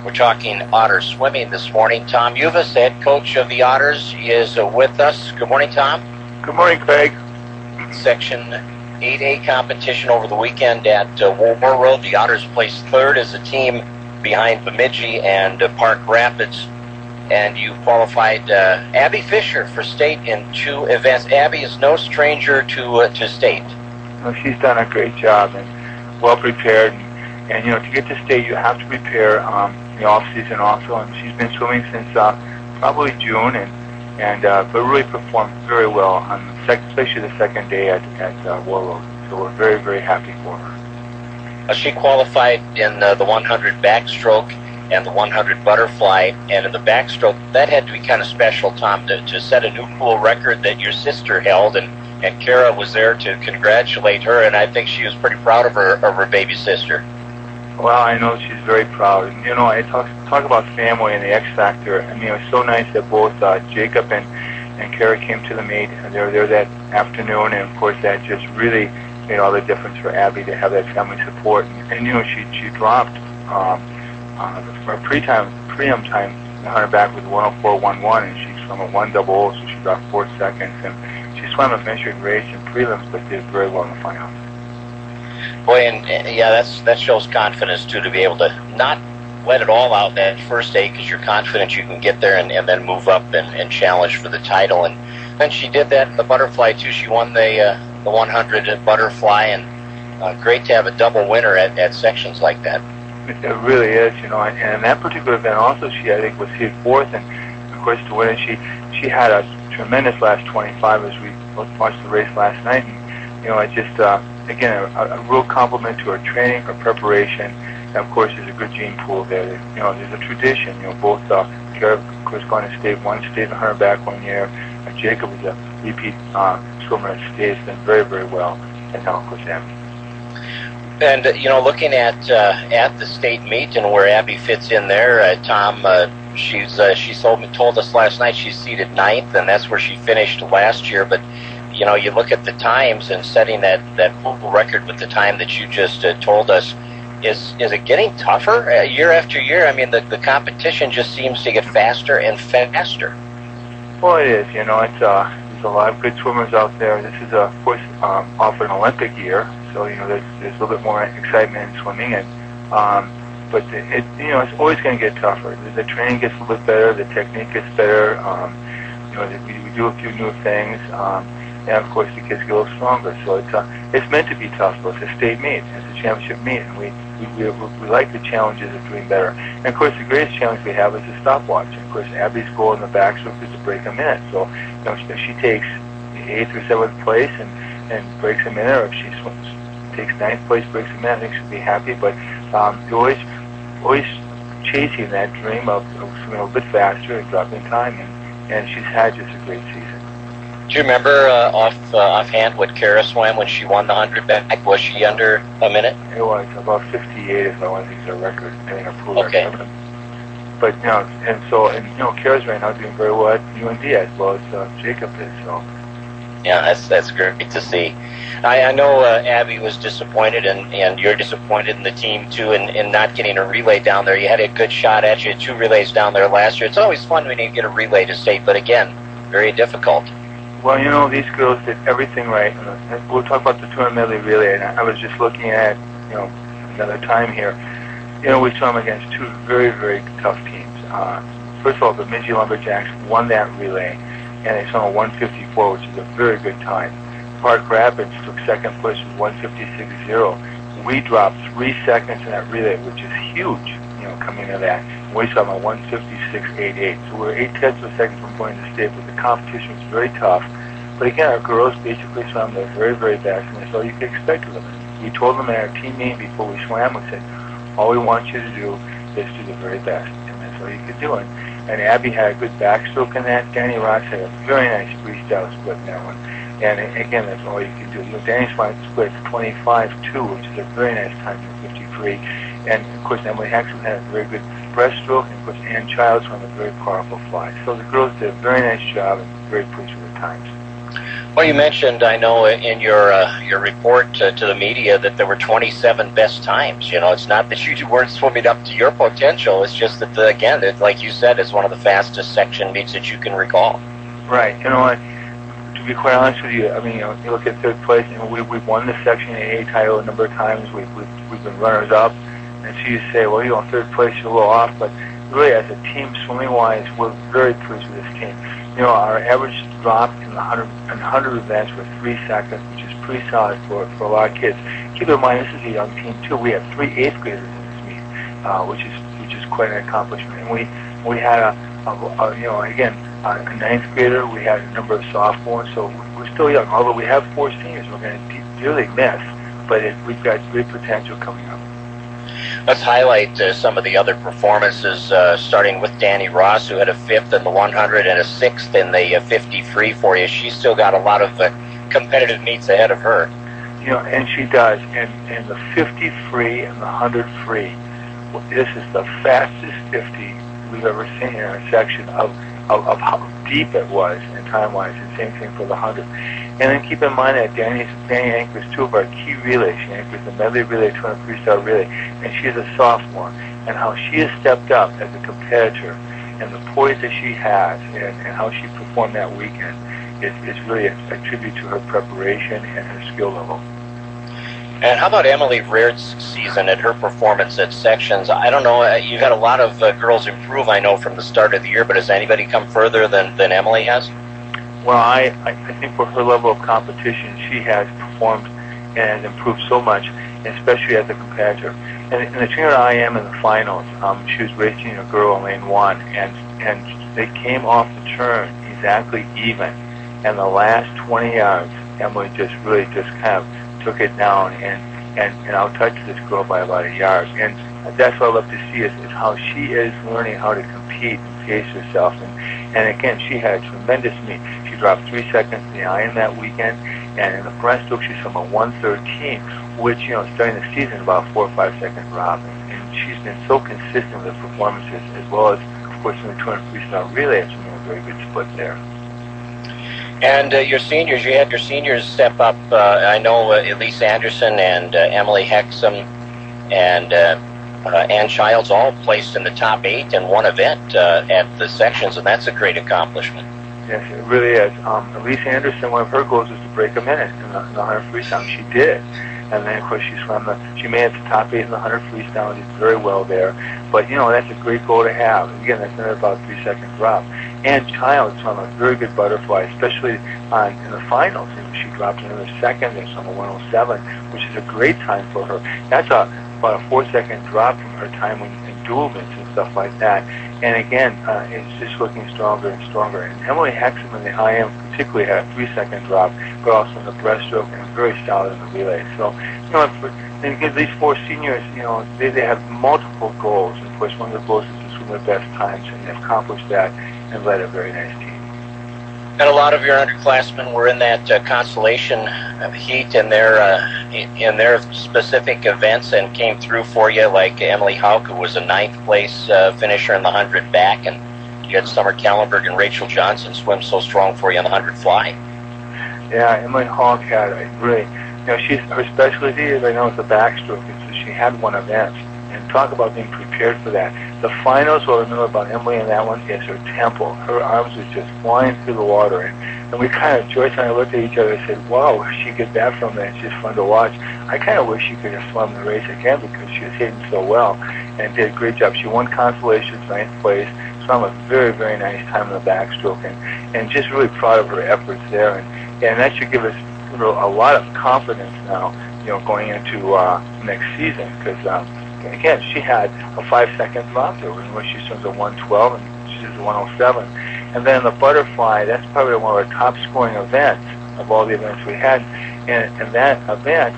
We're talking Otter swimming this morning. Tom Uvaas, head coach of the Otters, is with us. Good morning, Tom. Good morning, Craig. Section 8A competition over the weekend at War Road. The Otters placed third as a team behind Bemidji and Park Rapids. And you qualified Abby Fisher for state in 2 events. Abby is no stranger to state. Well, she's done a great job and well prepared. And to get to state, you have to prepare in the off season also. And she's been swimming since probably June, but really performed very well on especially the second day at War Road. So we're very, very happy for her. She qualified in the 100 backstroke and the 100 butterfly, and in the backstroke, that had to be kind of special, Tom, to set a new pool record that your sister held, and Kara was there to congratulate her, and I think she was pretty proud of her baby sister. Well, I know she's very proud. And, I talk about family and the X factor. I mean, it was so nice that both Jacob and Kara came to the meet, and they were there that afternoon, and of course that just really made all the difference for Abby to have that family support. And she dropped her prelim time in her back with 104.11, and she swam a 100, so she dropped 4 seconds. And she swam a measured race in prelims, but did very well in the final. Boy, and yeah, that shows confidence too, to be able to not let it all out that first day, because you're confident you can get there and then move up and challenge for the title. And then she did that in the butterfly too. She won the 100 butterfly, and great to have a double winner at sections like that. It really is, and in that particular event also, I think was hit fourth, and of course to win it, she had a tremendous last 25 as we watched the race last night, and it just again a real compliment to her training, her preparation, and of course there's a good gene pool there. There's a tradition. Both Kara, of course, going to state, one state in her back 1 year. Jacob was a repeat swimmer at state, has done very, very well, and now of course Abby. And looking at the state meet and where Abby fits in there, Tom, she told us last night she's seated 9th, and that's where she finished last year. But you look at the times and setting that pool record with the time that you just told us. Is it getting tougher year after year? I mean, the competition just seems to get faster and faster. Well, it is. It's there's a lot of good swimmers out there. This is of course off an Olympic year. So there's a little bit more excitement in swimming, but it's always going to get tougher. The training gets a little bit better, the technique gets better. We do a few new things, and of course the kids get a little stronger. So it's meant to be tough. So it's a state meet, it's a championship meet, and we like the challenges of doing better. And of course the greatest challenge we have is the stopwatch. And of course Abby's goal in the backstroke is to break a minute. So if she takes the 8th or 7th place and breaks a minute, or if she takes 9th place, breaks a minute, I think she'll be happy. But you're always chasing that dream of swimming a bit faster and dropping time, and she's had just a great season. Do you remember offhand what Kara swam when she won the 100 back? Was she under a minute? It was about 58, if I want to use her record, getting her pool okay. record. But Kara's right now doing very well at UND as well as Jacob is. So. Yeah, that's great to see. I know Abby was disappointed, and you're disappointed in the team too, in not getting a relay down there. You had a good shot at you, 2 relays down there last year. It's always fun when you get a relay to state, but again, very difficult. Well, these girls did everything right. We'll talk about the 200 medley relay, and I was just looking at another time here. We swam against 2 very, very tough teams. First of all, the Bemidji Lumberjacks won that relay, and they swam a 154, which is a very good time. Park Rapids took second place with 156.0. We dropped 3 seconds in that relay, which is huge, coming into that. We swam a 156.88. So we're 0.8 of a second from going to state, but the competition was very tough. But again, our girls basically swam their very, very best, and that's all you could expect of them. We told them in our team meeting before we swam, we said, all we want you to do is do the very best, and that's all you could do. And Abby had a good backstroke in that. Danny Ross had a very nice freestyle split in that one. And again, that's all you can do. Danny's split 25.2, which is a very nice time for 53. And of course, Emily Haxel had a very good breaststroke, and of course, Ann Childs won a very powerful fly. So the girls did a very nice job, and very pleased with their times. Well, you mentioned, I know, in your report to the media that there were 27 best times. You know, it's not that you weren't swimming up to your potential. It's just that, again, like you said, it's one of the fastest section meets that you can recall. Right. You know, to be quite honest with you, I mean, you look at third place. You know, we've won the Section AA title a number of times. We've been runners up, and so you say, well, you know, third place, you're a little off, but really, as a team, swimming-wise, we're very pleased with this team. You know, our average drop in the 100 events was 3 seconds, which is pretty solid for a lot of kids. Keep in mind, this is a young team too. We have 3 8th graders in this meet, which is quite an accomplishment. And we had you know, again, a 9th grader. We had a number of sophomores, so we're still young. Although we have 4 seniors, we're going to dearly miss, but we've got great potential coming up. Let's highlight some of the other performances, starting with Danny Ross, who had a 5th in the 100 and a 6th in the 50 free for you. She's still got a lot of competitive meets ahead of her. You know, and she does. And the 50 free and the 100 free, this is the fastest 50 we've ever seen in our section of how deep it was and time-wise, and same thing for the 100. And then keep in mind that Danny anchors 2 of our key relays. She anchors the medley relay, 200 freestyle relay, and she's a sophomore. And how she has stepped up as a competitor, and the poise that she has, and how she performed that weekend, is really a tribute to her preparation and her skill level. And how about Emily Reard's season and her performance at sections? I don't know, you've had a lot of girls improve, I know, from the start of the year, but has anybody come further than Emily has? Well, I think for her level of competition, she has performed and improved so much, especially as a competitor. And in the junior IM in the finals, she was racing a girl in lane 1, and they came off the turn exactly even. And the last 20 yards, Emily just kind of took it down and out-touched this girl by about a yard. And that's what I love to see is how she is learning how to compete and pace herself. And again, she had a tremendous meet. She dropped 3 seconds in the iron that weekend, and in the breaststroke she's from a 113, which, you know, starting the season about 4 or 5 second drop. And she's been so consistent with her performances, as well as, of course, in the 200 freestyle relay, it's been a very good split there. And your seniors, you had your seniors step up. I know Elise Anderson and Emily Hexum and Ann Childs all placed in the top 8 in one event at the sections, and that's a great accomplishment. Yes, it really is. Elise Anderson, one of her goals was to break a minute in the 100 freestyle. She did. And then, of course, she made it to top 8 in the 100 freestyle and did very well there. But, you know, that's a great goal to have. Again, that's another about 3 second drop. And Childs swam a very good butterfly, especially in the finals. You know, she dropped another second and swam a 107, which is a great time for her. That's about a 4 second drop from her time in dual mints and stuff like that. And again, it's just looking stronger and stronger. And Emily Hexum in the IM particularly had a 3 second drop, but also in the breaststroke and very solid in the relay. So, you know, and these 4 seniors, you know, they have multiple goals. And of course, one of the goals is to swim their best times, and they've accomplished that and led a very nice team. And a lot of your underclassmen were in that consolation heat in their specific events and came through for you, like Emily Hauk, who was a 9th place finisher in the 100 back, and you had Summer Kallenberg and Rachel Johnson swim so strong for you on the 100 fly. Yeah, Emily Hauk had a really, you know, her specialty is, I know, is the backstroke, and so she had one event. And talk about being prepared for that. The finals, what I remember about Emily in that one is her tempo. Her arms were just flying through the water. And we kind of, Joyce and I looked at each other and said, wow, where she get that from? And it's just fun to watch. I kind of wish she could have swum the race again because she was hitting so well and did a great job. She won consolations, 9th place, swam a very, very nice time in the backstroke, and just really proud of her efforts there. And that should give us, you know, a lot of confidence now, you know, going into next season, because again, she had a 5 second drop there where she swims a 112 and she does a 107. And then the butterfly, that's probably one of our top scoring events of all the events we had. And that event,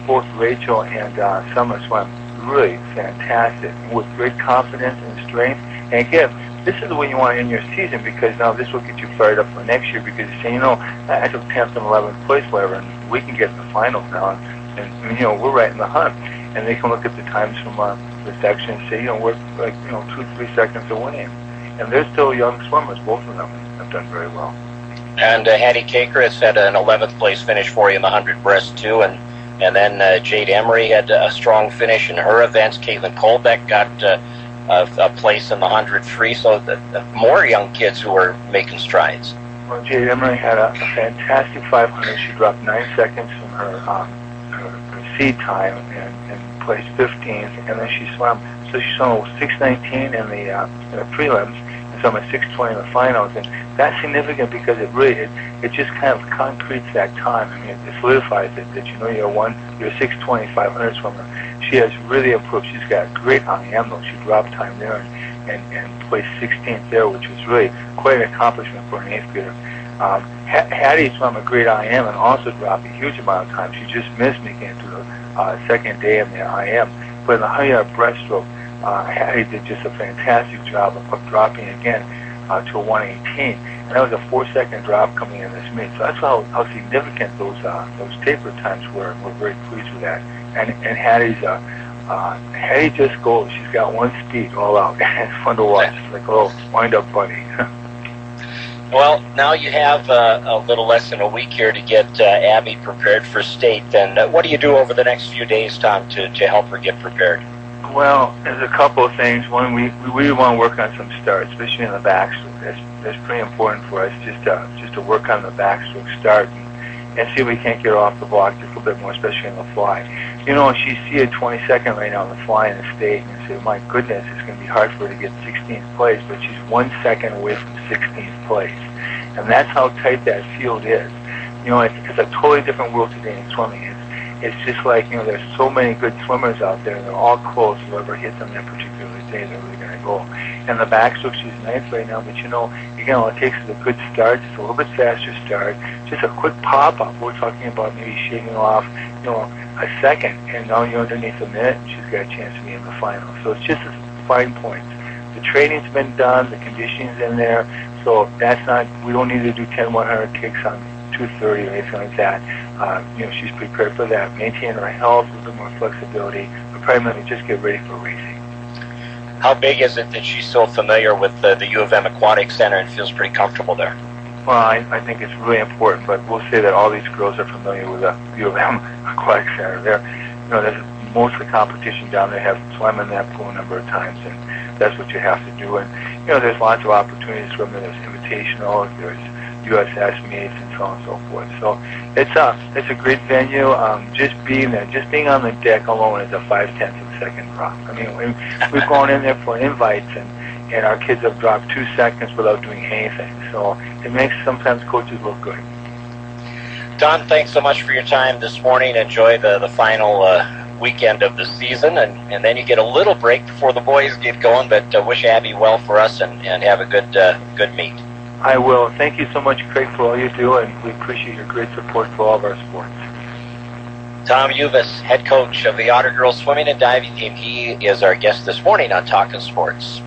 both Rachel and Summer swam really fantastic with great confidence and strength. And again, this is the way you want to end your season, because now this will get you fired up for next year, because you say, you know, I took 10th and 11th place, whatever, and we can get in the finals now. And you know, we're right in the hunt. And they can look at the times from the section and say, you know, we're like, you know, 2-3 seconds away. And they're still young swimmers. Both of them have done very well. And Hattie Cakeris had an 11th place finish for you in the 100 breast too, and then Jade Emery had a strong finish in her events. Caitlin Colbeck got a place in the 100 free, so more young kids who are making strides. Well, Jade Emery had a fantastic 500. She dropped 9 seconds from her seed time and placed 15th, and then she swam. So she swam a 6:19 in the prelims, and swam a 6:20 in the finals, and that's significant because it just kind of concretes that time. I mean, it solidifies it that you're a 6:20 500 swimmer. She has really improved. She's got a great IM though. She dropped time there and placed 16th there, which was really quite an accomplishment for an 8th grader. Hattie swam a great IM and also dropped a huge amount of time. She just missed making it to the second day of the IM. But in the 100-yard breaststroke, Hattie did just a fantastic job of dropping again to a 118. And that was a 4-second drop coming in this meet. So that's how significant those taper times were. And we're very pleased with that. And Hattie just goes. She's got one speed all out. It's fun to watch. It's like a little wind-up bunny. Well, now you have a little less than a week here to get Abby prepared for state. And what do you do over the next few days, Tom, to help her get prepared? Well, there's a couple of things. One, we really want to work on some starts, especially in the backstroke. That's pretty important for us, just to work on the backstroke start and see if we can't get her off the block just a little bit more, especially in the fly. You know, she's a 22nd right now in the fly in the state, and you say, my goodness, it's going to be hard for her to get 16th place, but she's 1 second away from 16th place. And that's how tight that field is. You know, it's a totally different world today in swimming. It's just like, there's so many good swimmers out there, and they're all close. Whoever hits them that particular day, they're really going to go. And the backstroke, she's 9th right now, but again, all it takes is a good start, just a little bit faster start, just a quick pop-up. We're talking about maybe shaving off, a second, and now you're underneath a minute, and she's got a chance to be in the final. So it's just fine points. The training's been done, the conditioning's in there, so we don't need to do 10-100 kicks on 230 or anything like that. She's prepared for that. Maintain her health, a little bit more flexibility, but primarily just get ready for racing. How big is it that she's so familiar with the U of M Aquatic Center and feels pretty comfortable there? Well, I think it's really important, but we'll say that all these girls are familiar with the U of M Aquatic Center. There's most of the competition down there have swum in that pool a number of times, and that's what you have to do. And there's lots of opportunities to swim. There's invitational, there's USS meets, and so on and so forth. So it's a great venue. Just being there, just being on the deck alone is a 0.5 of a second drop. I mean, we've gone in there for invites, and our kids have dropped 2 seconds without doing anything. So it makes sometimes coaches look good. Don, thanks so much for your time this morning. Enjoy the final weekend of the season, and then you get a little break before the boys get going. But wish Abby well for us, and have a good meet. I will. Thank you so much, Craig, for all you do, and we appreciate your great support for all of our sports. Tom Uvaas, head coach of the Otter girls swimming and diving team. He is our guest this morning on Talkin Sports.